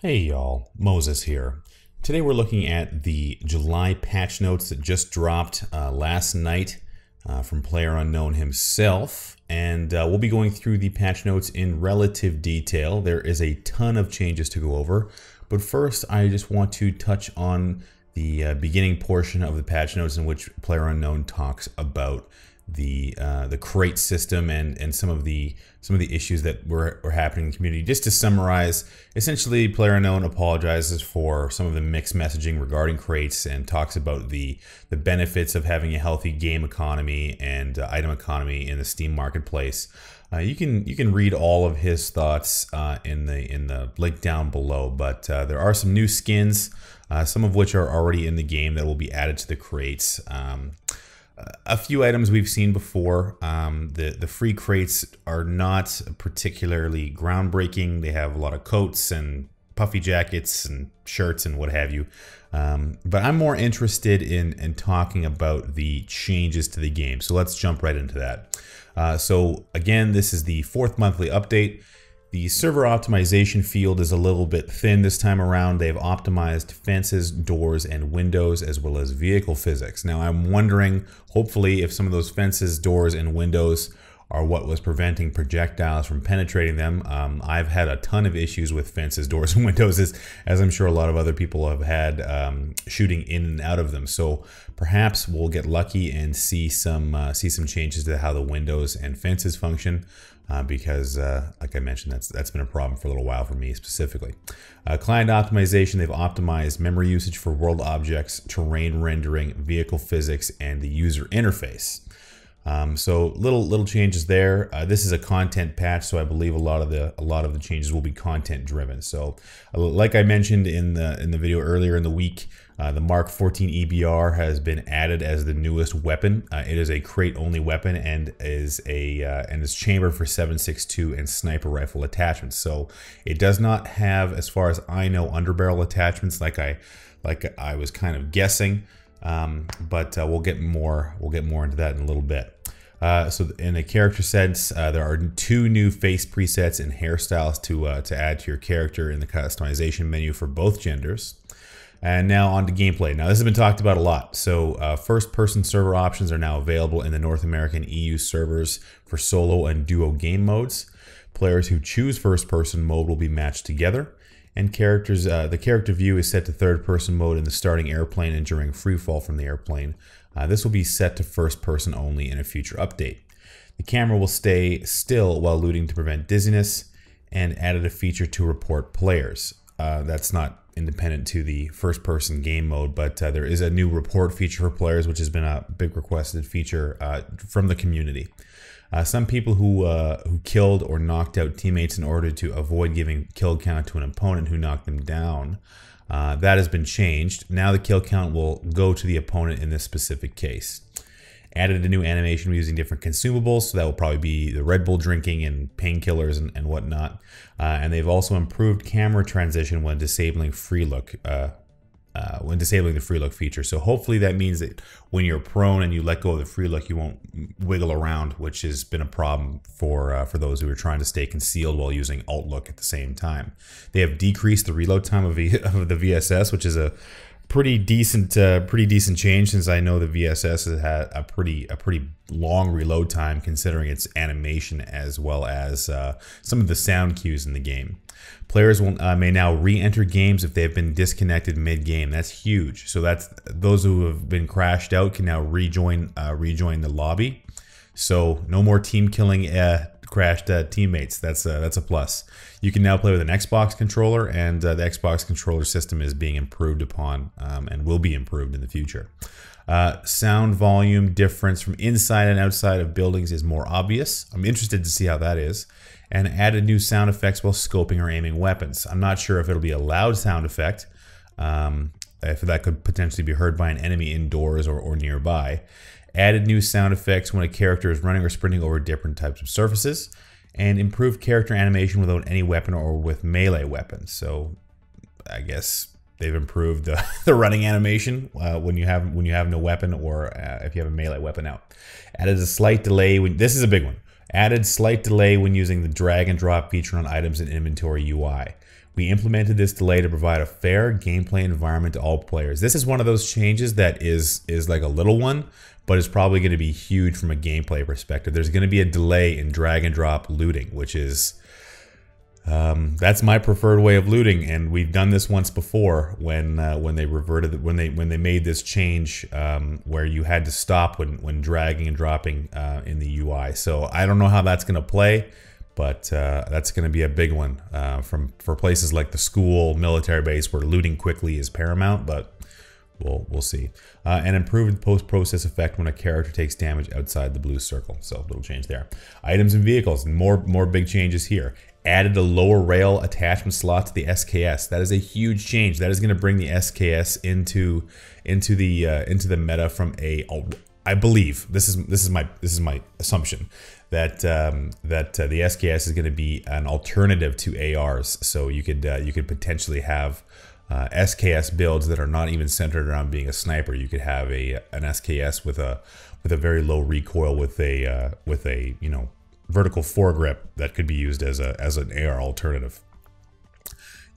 Hey y'all, Moses here. Today we're looking at the July patch notes that just dropped last night from PlayerUnknown himself, and we'll be going through the patch notes in relative detail. There is a ton of changes to go over, but first I just want to touch on the beginning portion of the patch notes in which PlayerUnknown talks about the crate system and some of the issues that were happening in the community. Just to summarize, essentially PlayerUnknown apologizes for some of the mixed messaging regarding crates and talks about the benefits of having a healthy game economy and item economy in the Steam marketplace. You can read all of his thoughts in the link down below, but there are some new skins, some of which are already in the game that will be added to the crates. A few items we've seen before. The free crates are not particularly groundbreaking. They have a lot of coats and puffy jackets and shirts and what have you. But I'm more interested in talking about the changes to the game. So let's jump right into that. So again, this is the 4th monthly update. The server optimization field is a little bit thin this time around. They've optimized fences, doors, and windows, as well as vehicle physics. Now I'm wondering, hopefully, if some of those fences, doors, and windows are what was preventing projectiles from penetrating them. I've had a ton of issues with fences, doors, and windows, as I'm sure a lot of other people have had shooting in and out of them. So perhaps we'll get lucky and see some changes to how the windows and fences function. Because, like I mentioned, that's been a problem for a little while for me specifically. Client optimization, they've optimized memory usage for world objects, terrain rendering, vehicle physics, and the user interface. So little changes there. This is a content patch, so I believe a lot of the changes will be content driven. So, like I mentioned in the video earlier in the week, the Mark 14 EBR has been added as the newest weapon. It is a crate only weapon and is chambered for 7.62 and sniper rifle attachments. So it does not have, as far as I know, underbarrel attachments like I was kind of guessing. But we'll get more into that in a little bit. So in a character sense, there are 2 new face presets and hairstyles to add to your character in the customization menu for both genders. And now on to gameplay. Now this has been talked about a lot. So first-person server options are now available in the North American EU servers for solo and duo game modes. Players who choose first-person mode will be matched together. And the character view is set to third-person mode in the starting airplane and during freefall from the airplane. This will be set to first-person only in a future update. The camera will stay still while looting to prevent dizziness, and added a feature to report players. That's not independent to the first-person game mode, but there is a new report feature for players, which has been a big requested feature from the community. Some people who killed or knocked out teammates in order to avoid giving kill count to an opponent who knocked them down, that has been changed. Now the kill count will go to the opponent in this specific case. Added a new animation using different consumables, so that will probably be the Red Bull drinking and painkillers and whatnot. And they've also improved camera transition when disabling free look. When disabling the free look feature. So hopefully that means that when you're prone and you let go of the free look, you won't wiggle around, which has been a problem for those who are trying to stay concealed while using alt look at the same time. They have decreased the reload time of the VSS, which is a pretty decent change, since I know the VSS has had a pretty long reload time considering its animation as well as some of the sound cues in the game. Players may now re-enter games if they've been disconnected mid-game. That's huge. So that's those who have been crashed out can now rejoin the lobby. So no more team killing crashed teammates. That's a plus. You can now play with an Xbox controller, and the Xbox controller system is being improved upon and will be improved in the future. Sound volume difference from inside and outside of buildings is more obvious. I'm interested to see how that is. And added new sound effects while scoping or aiming weapons. I'm not sure if it'll be a loud sound effect, if that could potentially be heard by an enemy indoors or nearby. Added new sound effects when a character is running or sprinting over different types of surfaces. And improved character animation without any weapon or with melee weapons. So I guess they've improved the running animation when you have no weapon, or if you have a melee weapon out. Added a slight delay this is a big one. Added slight delay when using the drag and drop feature on items in inventory UI. We implemented this delay to provide a fair gameplay environment to all players. This is one of those changes that is like a little one, but it's probably going to be huge from a gameplay perspective. There's going to be a delay in drag and drop looting, which is that's my preferred way of looting, and we've done this once before when they reverted when they made this change where you had to stop when dragging and dropping in the UI. So I don't know how that's going to play, but that's going to be a big one for places like the school, military base, where looting quickly is paramount. But we'll see. An improved post-process effect when a character takes damage outside the blue circle. So a little change there. Items and vehicles, more big changes here. Added a lower rail attachment slot to the SKS. That is a huge change. That is going to bring the SKS into the meta from I believe this is my assumption that the SKS is going to be an alternative to ARs. So you could potentially have SKS builds that are not even centered around being a sniper. You could have an SKS with a very low recoil with a vertical foregrip that could be used as an AR alternative.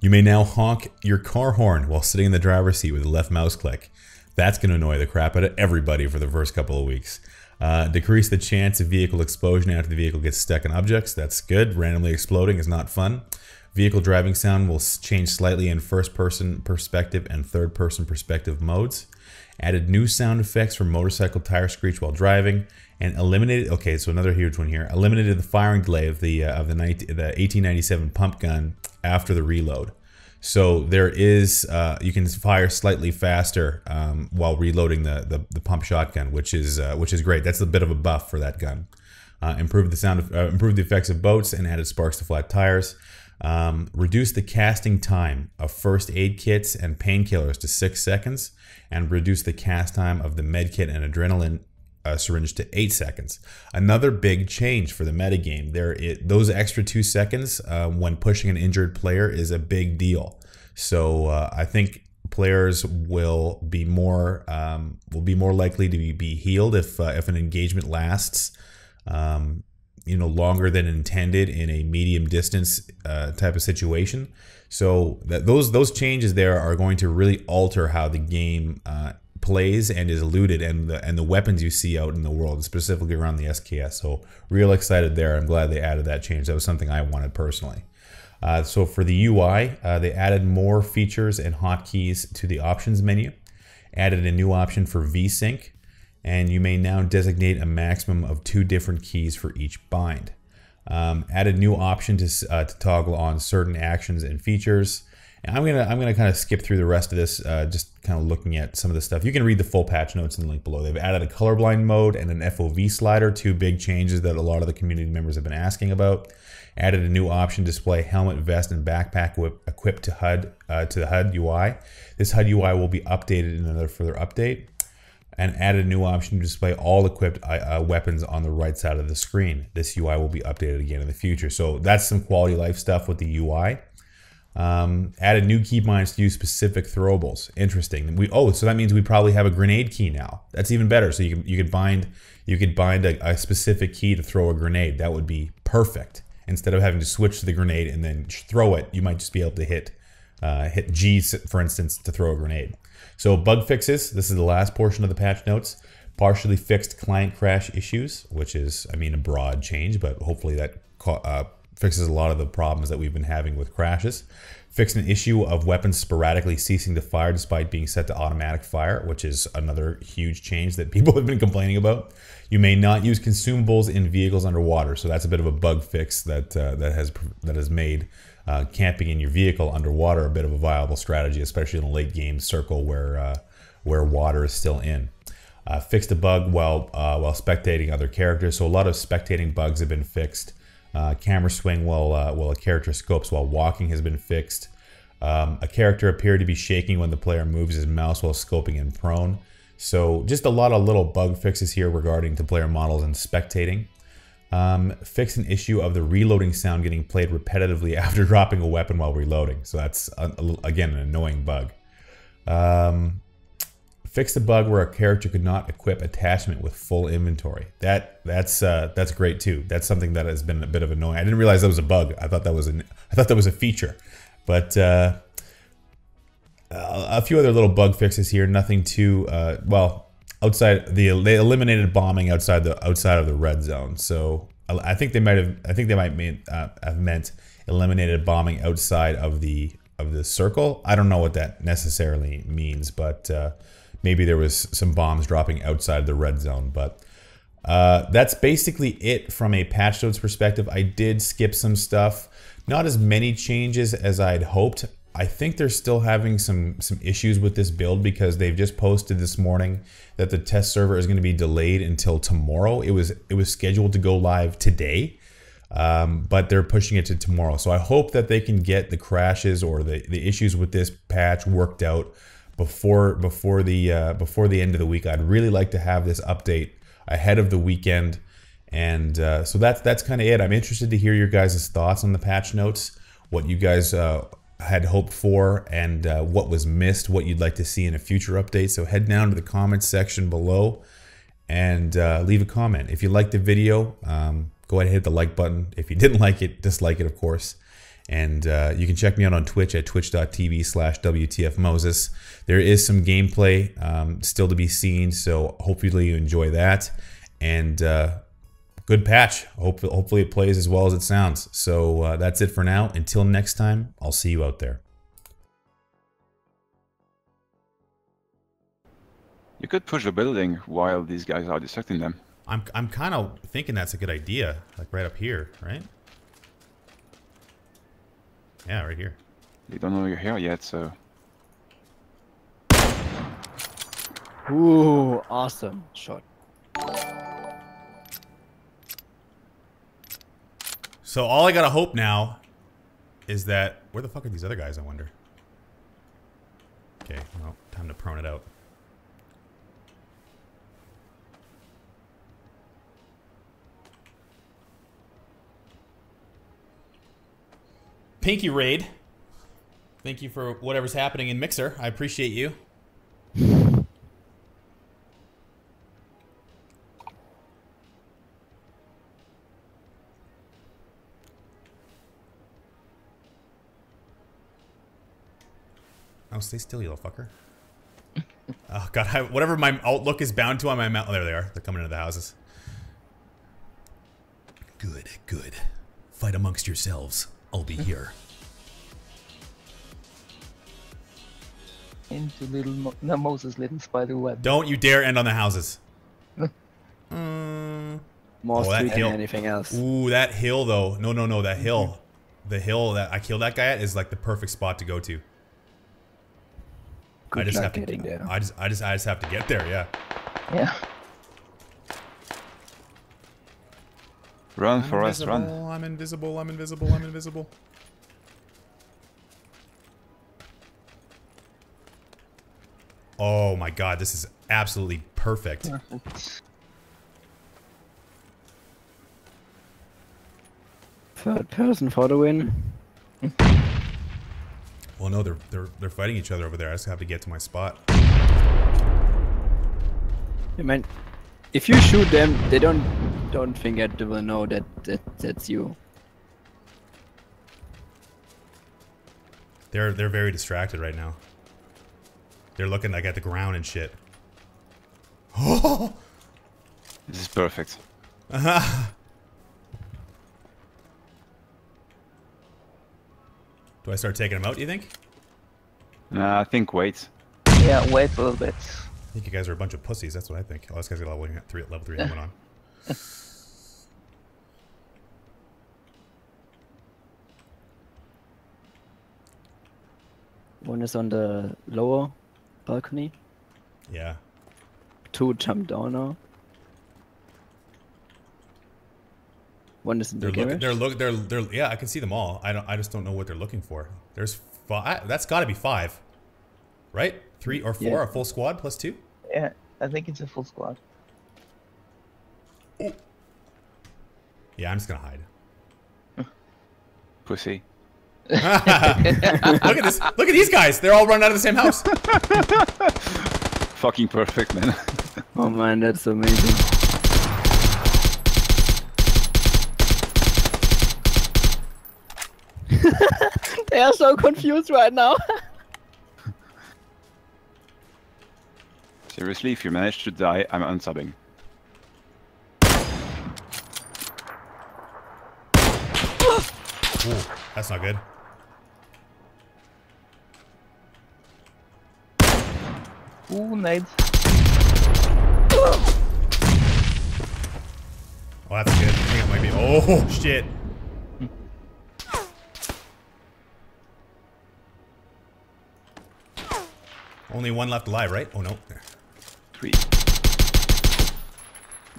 You may now honk your car horn while sitting in the driver's seat with the left mouse click. That's going to annoy the crap out of everybody for the first couple of weeks. Decrease the chance of vehicle explosion after the vehicle gets stuck in objects. That's good. Randomly exploding is not fun. Vehicle driving sound will change slightly in first-person perspective and third-person perspective modes. Added new sound effects for motorcycle tire screech while driving, and eliminated. Okay, so another huge one here. Eliminated the firing delay of the 1897 pump gun after the reload. So there is you can fire slightly faster while reloading the pump shotgun, which is great. That's a bit of a buff for that gun. Improved the effects of boats and added sparks to flat tires. Reduce the casting time of first aid kits and painkillers to 6 seconds, and reduce the cast time of the med kit and adrenaline syringe to 8 seconds. Another big change for the metagame. Those extra 2 seconds when pushing an injured player is a big deal. So I think players will be more likely to be healed if an engagement lasts longer than intended in a medium distance type of situation. So those changes there are going to really alter how the game plays and is looted, and the weapons you see out in the world, specifically around the SKS. So real excited there. I'm glad they added that change. That was something I wanted personally. So for the UI, they added more features and hotkeys to the options menu. Added a new option for VSync. And you may now designate a maximum of 2 different keys for each bind. Added new option to toggle on certain actions and features. And I'm gonna kind of skip through the rest of this, just kind of looking at some of the stuff. You can read the full patch notes in the link below. They've added a colorblind mode and an FOV slider, 2 big changes that a lot of the community members have been asking about. Added a new option to display helmet, vest, and backpack equipped to the HUD UI. This HUD UI will be updated in another further update. And added a new option to display all equipped weapons on the right side of the screen. This UI will be updated again in the future. So that's some quality of life stuff with the UI. Added new keybinds to use specific throwables. Interesting. So that means we probably have a grenade key now. That's even better. So you could bind a specific key to throw a grenade. That would be perfect. Instead of having to switch to the grenade and then throw it, you might just be able to hit G, for instance, to throw a grenade. So bug fixes, this is the last portion of the patch notes. Partially fixed client crash issues, which is, a broad change, but hopefully that fixes a lot of the problems that we've been having with crashes. Fixed an issue of weapons sporadically ceasing to fire despite being set to automatic fire, which is another huge change that people have been complaining about. You may not use consumables in vehicles underwater, so that's a bit of a bug fix that has made camping in your vehicle underwater a bit of a viable strategy, especially in a late game circle where water is still in. Fixed a bug while spectating other characters, so a lot of spectating bugs have been fixed. Camera swing while a character scopes while walking has been fixed. A character appeared to be shaking when the player moves his mouse while scoping in prone. So just a lot of little bug fixes here regarding to player models and spectating. Fix an issue of the reloading sound getting played repetitively after dropping a weapon while reloading. So that's, again, an annoying bug. Fix the bug where a character could not equip attachment with full inventory. That's great too. That's something that has been a bit of annoying. I didn't realize that was a bug. I thought that was a feature. But a few other little bug fixes here. Nothing too well. Outside they eliminated bombing outside of the red zone. So I think they might have meant eliminated bombing outside of the circle. I don't know what that necessarily means, but maybe there was some bombs dropping outside the red zone. But that's basically it from a patch notes perspective. I did skip some stuff. Not as many changes as I'd hoped. I think they're still having some issues with this build because they've just posted this morning that the test server is going to be delayed until tomorrow. It was scheduled to go live today, but they're pushing it to tomorrow. So I hope that they can get the crashes or the issues with this patch worked out before the end of the week. I'd really like to have this update ahead of the weekend, and so that's kind of it. I'm interested to hear your guys' thoughts on the patch notes, what you guys had hoped for, and what was missed, what you'd like to see in a future update. So head down to the comments section below and leave a comment. If you liked the video, go ahead and hit the like button. If you didn't like it, dislike it, of course. And you can check me out on Twitch at twitch.tv/wtfmoses. There is some gameplay still to be seen, so hopefully you enjoy that. And good patch. Hopefully it plays as well as it sounds. So that's it for now. Until next time, I'll see you out there. You could push the building while these guys are distracting them. I'm kind of thinking that's a good idea, like right up here, right? Yeah, right here. They don't know you're here yet, so... Ooh, awesome shot. So all I gotta hope now is that... Where the fuck are these other guys, I wonder? Okay, well, time to prone it out. Pinky Raid, thank you for whatever's happening in Mixer. I appreciate you. Oh, stay still, you little fucker. Oh, God, whatever my outlook is bound to on my mouth. Oh, there they are. They're coming into the houses. Good, good. Fight amongst yourselves. I'll be here. Into little Moses' little spider web. Don't you dare end on the houses. More that street than hill. anything else. Ooh, that hill though. No, that hill. The hill that I killed that guy at is like the perfect spot to go to. Good I just luck have to getting there. I just have to get there, yeah. Yeah. Run, Forrest, run. I'm invisible, I'm invisible, I'm invisible. Oh my God, this is absolutely perfect. Third person for the win. Well, no, they're fighting each other over there. I just have to get to my spot. I mean, if you shoot them, they don't think that they will know that's you. They're very distracted right now. They're looking like at the ground and shit. Oh! This is perfect. Do I start taking them out, do you think? Nah, I think wait. Yeah, wait a little bit. I think you guys are a bunch of pussies. That's what I think. Oh, this guy's got level 3 helmet on. One is on the lower balcony. Yeah. 2 jump down now. One is in the garage. They're yeah, I can see them all. I just don't know what they're looking for. There's 5. That's got to be 5. Right? 3 or 4, Yeah. a full squad plus 2? Yeah, I think it's a full squad. Ooh. Yeah, I'm just gonna hide. Pussy. Look at this. Look at these guys. They're all running out of the same house. Fucking perfect, man. Oh man, that's amazing. They are so confused right now. Seriously, if you manage to die, I'm unsubbing. Ooh, that's not good. Ooh, nades. Oh, that's good. I think it might be. Oh, shit. Only one left alive, right? Oh, no. 3.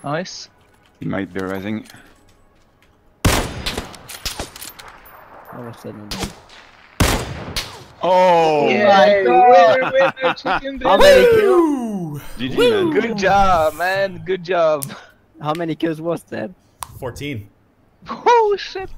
Nice. He might be rising. What was that? Oh! Yeah, winner, chicken How dinner. many kills? GG, man. Good job, man. Good job. How many kills was that? 14. Oh shit.